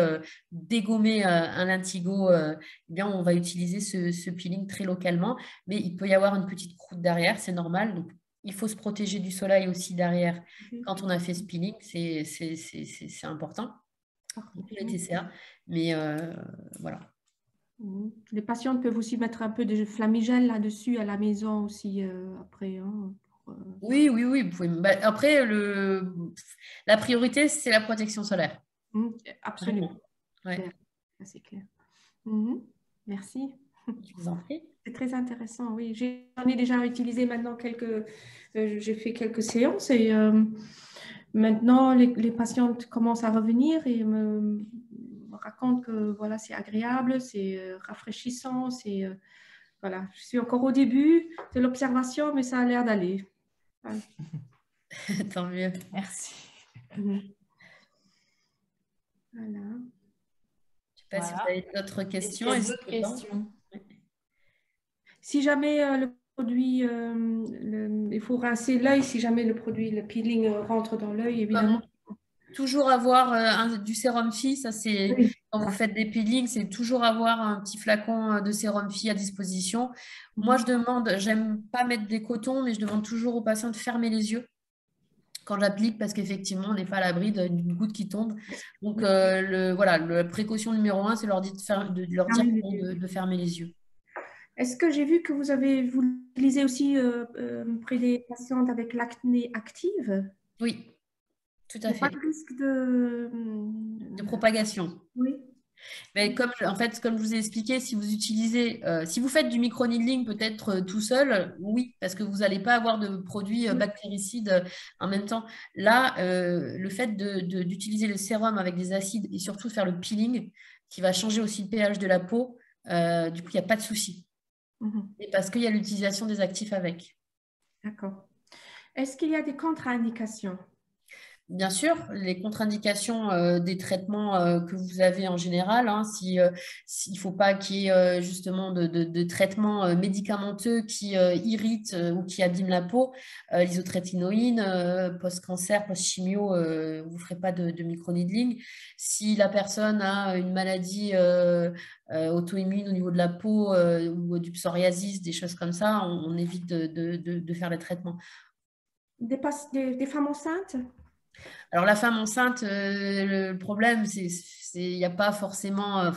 dégommer un lentigo, eh bien, on va utiliser ce peeling très localement, mais il peut y avoir une petite croûte derrière, c'est normal. Donc, il faut se protéger du soleil aussi derrière. Quand on a fait ce peeling, c'est important. Les TCA, mais voilà. Les patientes peuvent aussi mettre un peu de flamigène là-dessus à la maison aussi après. Hein, Oui, vous pouvez. Après, la priorité, c'est la protection solaire. Absolument. Ouais. C'est clair. Merci. Je vous en prie. C'est très intéressant, oui. J'en ai déjà utilisé maintenant j'ai fait quelques séances et maintenant les patientes commencent à revenir et me racontent que voilà, c'est agréable, c'est rafraîchissant, voilà. Je suis encore au début de l'observation, mais ça a l'air d'aller. Voilà. Tant mieux. Merci. Voilà. Je ne sais pas si vous avez d'autres questions. D'autres questions. Si jamais le produit, il faut rincer l'œil si jamais le peeling rentre dans l'œil, évidemment. Toujours avoir du sérum Phi, ça c'est quand vous faites des peelings, c'est toujours avoir un petit flacon de sérum Phi à disposition. Moi, j'aime pas mettre des cotons, mais je demande toujours aux patients de fermer les yeux quand j'applique parce qu'effectivement, on n'est pas à l'abri d'une goutte qui tombe. Donc, voilà, la précaution numéro 1, c'est leur dire de fermer les yeux. Est-ce que j'ai vu que vous utilisez aussi près des patientes avec l'acné active? Oui, tout à fait. Pas de risque de propagation. Oui. Mais comme je vous ai expliqué, si vous faites du micro-needling peut-être tout seul, oui, parce que vous n'allez pas avoir de produits bactéricides en même temps. Là, le fait d'utiliser le sérum avec des acides et surtout faire le peeling, qui va changer aussi le pH de la peau, du coup, il n'y a pas de souci. Et parce qu'il y a l'utilisation des actifs avec. D'accord. Est-ce qu'il y a des contre-indications? Bien sûr, les contre-indications des traitements que vous avez en général, hein, s'il ne faut pas qu'il y ait justement de traitements médicamenteux qui irritent ou qui abîment la peau, l'isotrétinoïne, post-cancer, post-chimio, vous ne ferez pas de micro-needling. Si la personne a une maladie auto-immune au niveau de la peau ou du psoriasis, des choses comme ça, on évite de faire les traitements. Des femmes enceintes? Alors, la femme enceinte, le problème, il n'y a pas forcément...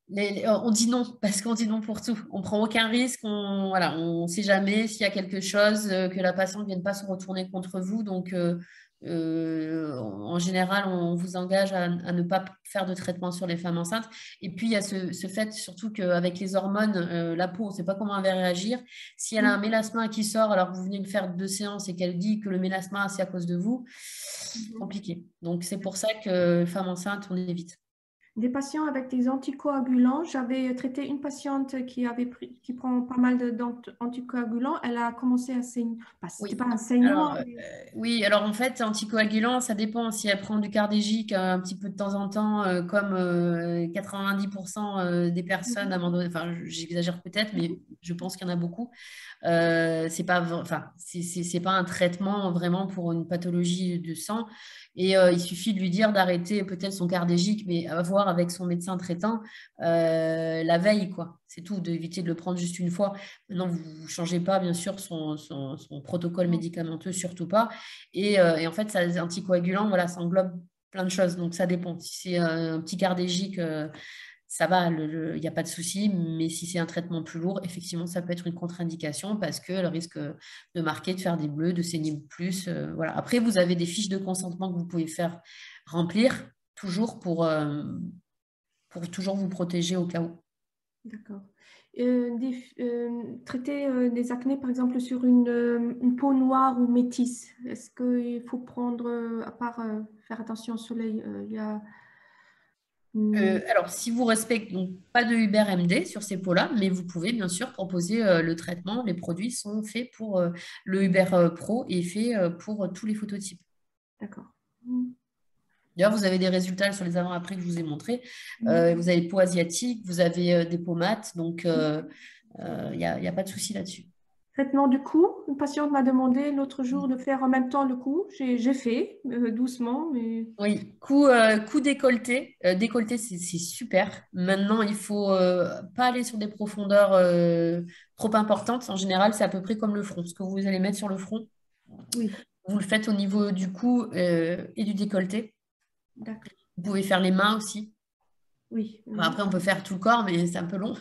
on dit non, parce qu'on dit non pour tout. On ne prend aucun risque, on ne sait jamais s'il y a quelque chose, que la patiente ne vienne pas se retourner contre vous. Donc, En général, on vous engage à ne pas faire de traitement sur les femmes enceintes. Et puis, il y a ce fait surtout qu'avec les hormones, la peau, on ne sait pas comment elle va réagir. Si elle a un mélasma qui sort alors que vous venez de faire 2 séances et qu'elle dit que le mélasma, c'est à cause de vous, compliqué. Donc, c'est pour ça que femmes enceintes, on évite. Des patients avec des anticoagulants. J'avais traité une patiente qui prend pas mal d'anticoagulants. Elle a commencé à saigner. C'était pas un saignement. Oui, alors en fait, anticoagulant, ça dépend. Si elle prend du cardégique un petit peu de temps en temps, comme 90% des personnes, à un moment donné, enfin, j'exagère peut-être, mais je pense qu'il y en a beaucoup. C'est pas, enfin, c'est pas un traitement vraiment pour une pathologie de sang. Et il suffit de lui dire d'arrêter peut-être son cardégique, mais à voir avec son médecin traitant la veille, quoi. C'est tout, d'éviter de le prendre juste une fois. Maintenant, vous ne changez pas, bien sûr, son protocole médicamenteux, surtout pas. Et en fait, ça, les anticoagulants, voilà, ça englobe plein de choses. Donc, ça dépend. Si c'est un petit cardégique, ça va, il n'y a pas de souci. Mais si c'est un traitement plus lourd, effectivement, ça peut être une contre-indication parce qu'elle risque de marquer, de faire des bleus, de saigner plus. Voilà. Après, vous avez des fiches de consentement que vous pouvez faire remplir, toujours pour toujours vous protéger au cas où. D'accord. Traiter des acnés, par exemple, sur une peau noire ou métisse, est-ce qu'il faut prendre, à part faire attention au soleil, il y a... Alors, si vous respectez, donc pas de Uber MD sur ces peaux-là, mais vous pouvez bien sûr proposer le traitement. Les produits sont faits pour le Uber Pro et fait pour tous les phototypes. D'accord. D'ailleurs, vous avez des résultats sur les avant-après que je vous ai montrés. Vous avez des peaux asiatiques, vous avez des peaux mates, donc il n'y a pas de souci là-dessus. Traitement du cou. Une patiente m'a demandé l'autre jour de faire en même temps le cou. J'ai fait doucement, mais... Oui, cou décolleté. Décolleté, c'est super. Maintenant, il ne faut pas aller sur des profondeurs trop importantes. En général, c'est à peu près comme le front. Ce que vous allez mettre sur le front, Oui. vous le faites au niveau du cou et du décolleté. D'accord. Vous pouvez faire les mains aussi. Oui. Enfin, après, on peut faire tout le corps, mais c'est un peu long.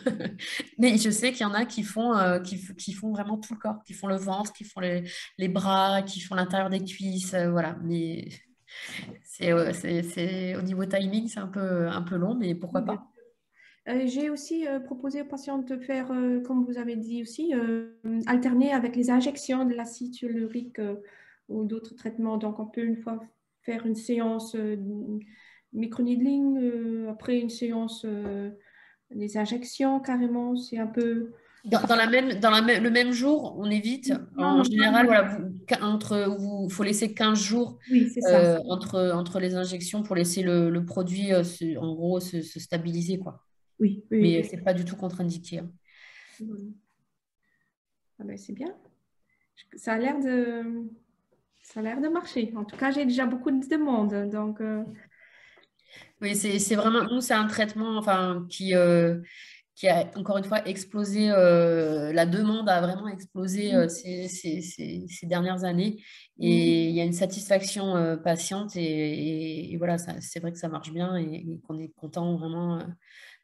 Mais je sais qu'il y en a qui font vraiment tout le corps, qui font le ventre, qui font les bras, qui font l'intérieur des cuisses. Voilà. Mais c'est au niveau timing, c'est un peu long, mais pourquoi pas. J'ai aussi proposé aux patientes de faire, comme vous avez dit aussi, alterner avec les injections de l'acide hyaluronique ou d'autres traitements. Donc, on peut une fois faire une séance microneedling, après une séance des injections carrément. C'est un peu... Le même jour, on évite. En général, voilà, faut laisser 15 jours Oui, c'est ça. entre les injections pour laisser le produit, en gros, se stabiliser, quoi. Oui, Mais oui. ce n'est pas du tout contre-indiqué. Ah ben, c'est bien. Ça a l'air de marcher. En tout cas, j'ai déjà beaucoup de demandes. Donc, oui, c'est vraiment, nous, c'est un traitement qui a encore une fois explosé, la demande a vraiment explosé ces dernières années et il y a une satisfaction patiente et voilà, c'est vrai que ça marche bien et qu'on est content vraiment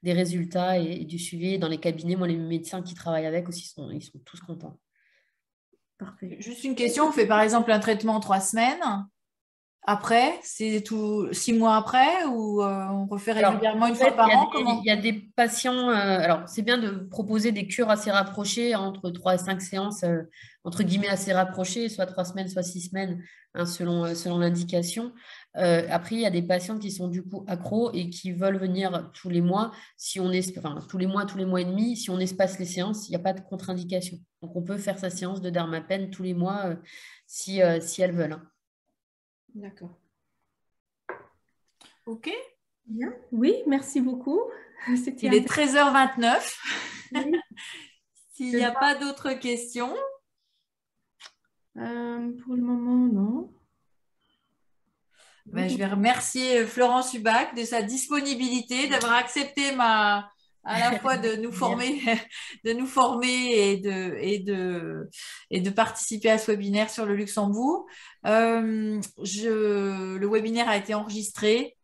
des résultats et du suivi. Dans les cabinets, moi, les médecins qui travaillent avec aussi, ils sont tous contents. Parfait. Juste une question, on fait par exemple un traitement en 3 semaines. Après, c'est tout 6 mois après ou on refait régulièrement une fois par an? Il y a des patients, alors c'est bien de proposer des cures assez rapprochées, entre 3 et 5 séances, entre guillemets assez rapprochées, soit 3 semaines, soit 6 semaines, hein, selon l'indication. Après, il y a des patients qui sont du coup accros et qui veulent venir tous les mois, tous les mois et demi, si on espace les séances, il n'y a pas de contre-indication. Donc on peut faire sa séance de Dermapen tous les mois si elles veulent. Hein. D'accord. Ok. Bien. Oui, merci beaucoup. Il est 13h29. Oui. S'il n'y a pas d'autres questions. Pour le moment, non. Ben, je vais remercier Florence Hubac de sa disponibilité, d'avoir accepté à la fois de nous former, et de participer à ce webinaire sur le Luxembourg. Le webinaire a été enregistré.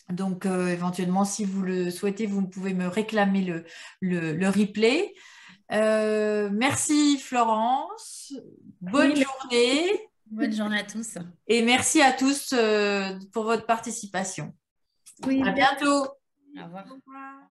Donc, éventuellement, si vous le souhaitez, vous pouvez me réclamer le replay. Merci Florence. Bonne journée. Bonne journée à tous. Et merci à tous pour votre participation. Oui, À bientôt. Au revoir. au revoir.